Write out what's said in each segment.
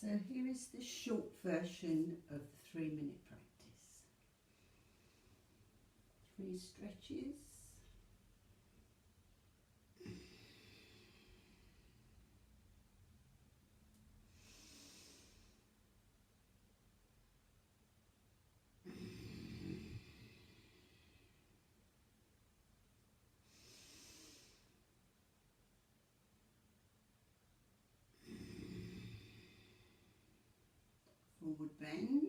So here is the short version of the 3-minute practice. 3 stretches. Forward bend,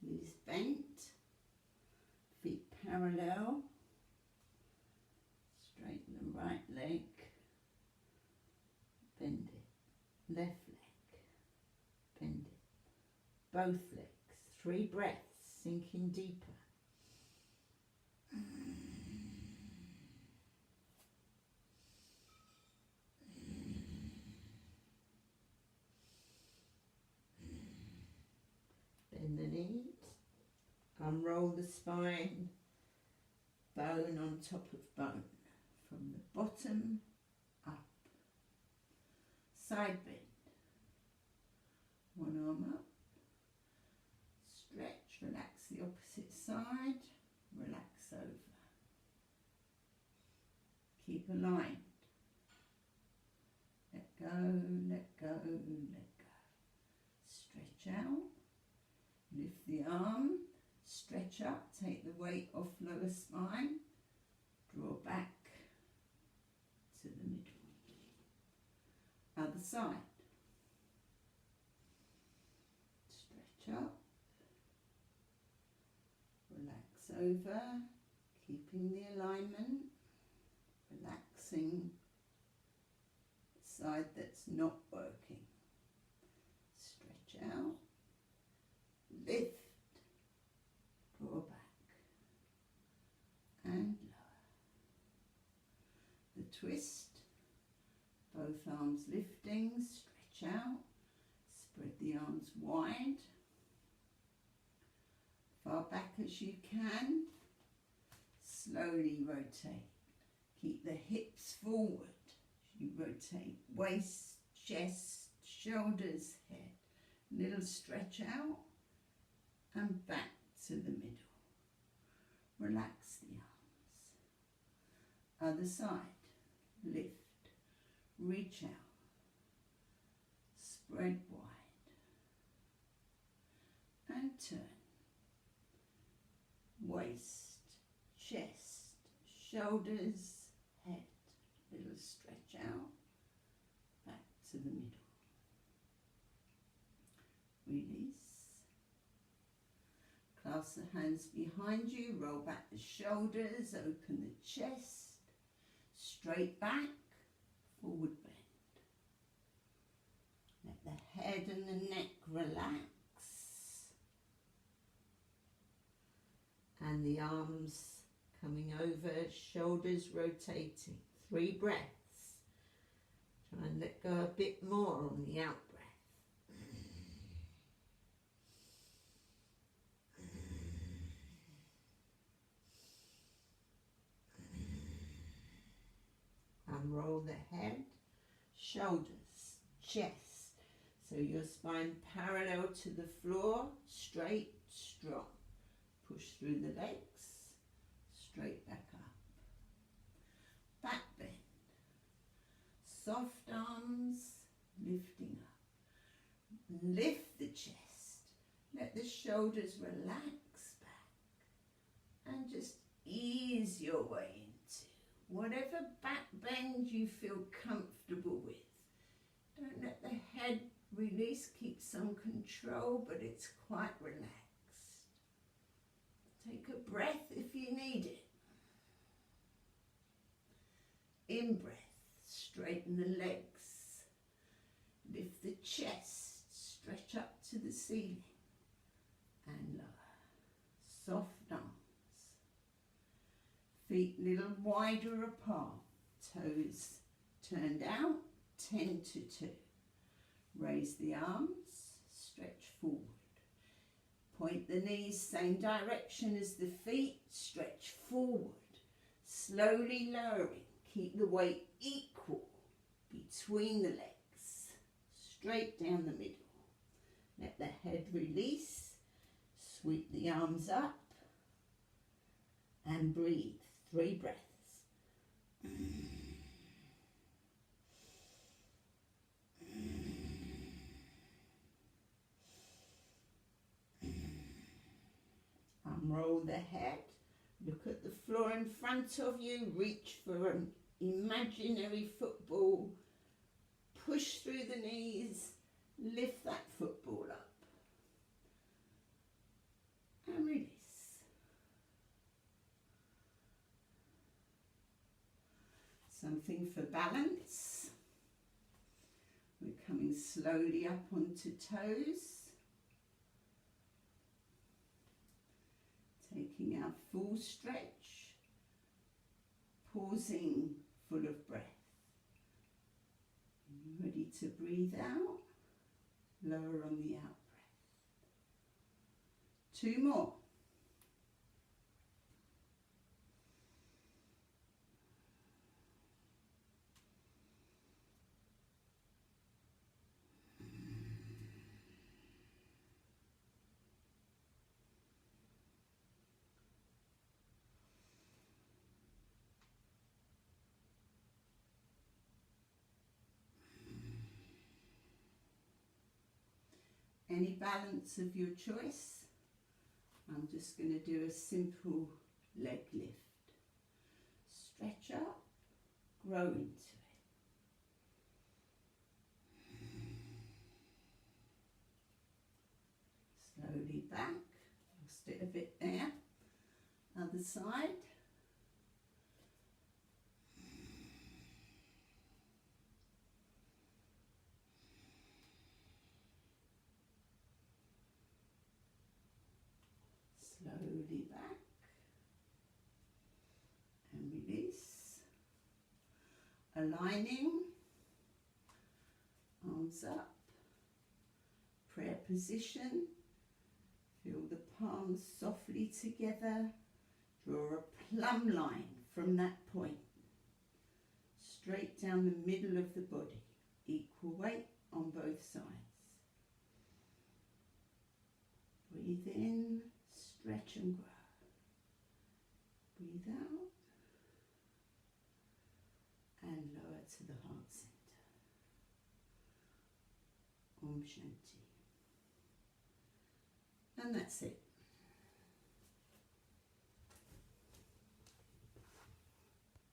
knees bent, feet parallel, straighten the right leg, bend it, left leg, bend it, both legs, 3 breaths, sinking deeper. Bend the knees, unroll the spine, bone on top of bone, from the bottom up. Side bend, one arm up, stretch, relax the opposite side, relax over. Keep aligned. Let go, let go, let go. Stretch out. Lift the arm, stretch up, take the weight off lower spine, draw back to the middle. Other side. Stretch up, relax over, keeping the alignment, relaxing the side that's not working. Stretch out. Lift, draw back, and lower. The twist, both arms lifting, stretch out, spread the arms wide, far back as you can, slowly rotate. Keep the hips forward, you rotate waist, chest, shoulders, head, little stretch out, and back to the middle. Relax the arms. Other side. Lift. Reach out. Spread wide. And turn. Waist, chest, shoulders, head. Little stretch out. Back to the middle. Release. Clasp the hands behind you, roll back the shoulders, open the chest, straight back, forward bend. Let the head and the neck relax. And the arms coming over, shoulders rotating. 3 breaths. Try and let go a bit more on the out breath. Unroll the head, shoulders, chest, so your spine parallel to the floor, straight, strong. Push through the legs, straight back up. Back bend, soft arms, lifting up. Lift the chest, let the shoulders relax back, and just ease your way into whatever back bend you feel comfortable with. Don't let the head release, keep some control, but it's quite relaxed. Take a breath if you need it. In breath, straighten the legs. Lift the chest, stretch up to the ceiling. And lower. Soft arms. Feet a little wider apart, toes turned out, 10 to 2. Raise the arms, stretch forward. Point the knees, same direction as the feet, stretch forward. Slowly lowering, keep the weight equal between the legs. straight down the middle. Let the head release, sweep the arms up and breathe. 3 breaths. Unroll the head, look at the floor in front of you, reach for an imaginary football, push through the knees, lift that football up and release. Something for balance. We're coming slowly up onto toes. Taking our full stretch, pausing full of breath. Ready to breathe out, lower on the out breath. 2 more. Any balance of your choice. I'm just going to do a simple leg lift. Stretch up, grow into it. Slowly back, lost it a bit there. Other side. Slowly back and release. Aligning, arms up, prayer position. Feel the palms softly together. Draw a plumb line from that point, straight down the middle of the body. Equal weight on both sides. Breathe in, stretch and grow. Breathe out and lower to the heart center. Om Shanti. And that's it.